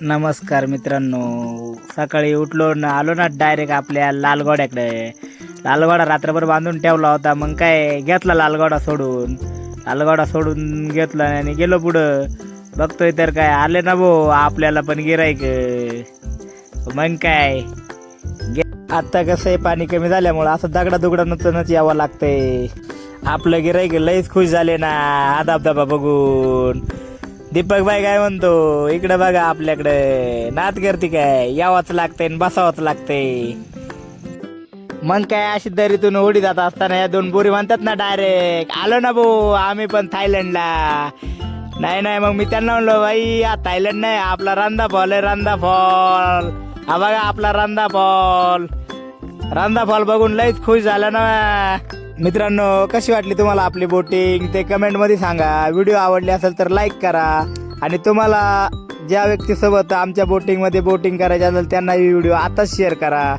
नमस्कार मित्रांनो. सकाळी उठलो ना आलो ना डायरेक्ट आपल्या लालगोड्याकडे. लालगोडा रात्रभर बांधून ठेवला होता, मग काय घेतला लालगोडा सोडून घेतला आणि गेलो पुढं. बघतोय तर काय आले ना भाऊ आपल्याला पण गिराईक. मग काय आता कसं आहे, पाणी कमी झाल्यामुळं असं दगडादुगडानंच यावं लागतंय. आपलं गिराईक लईच खुश झाले ना हा धबधबा बघून. दीपक भाई काय म्हणतो, इकडे बघा आपल्याकडे नात करते काय, यावंच लागतंय बसावंच लागतंय. मग काय अशी दरीतून उडी जात असताना या दोन बोरी म्हणतात ना डायरेक्ट आलो ना भाऊ आम्ही पण थायलंडला. नाही मग मी त्यांना म्हणलो, बाई हा थायलंड नाही, आपला रंधा फॉल आहे, रंधा फॉल. हा बघा आपला रंधा फॉल बघून लईच खुश झाला ना. मित्रांनो, कशी वाटली तुम्हाला आपली बोटिंग ते कमेंट मध्ये सांगा. व्हिडिओ आवडली असेल तर लाईक करा आणि तुम्हाला ज्या व्यक्तीसोबत आमच्या बोटिंग मध्ये बोटिंग करायची असेल त्यांना ही व्हिडिओ आताच शेअर करा.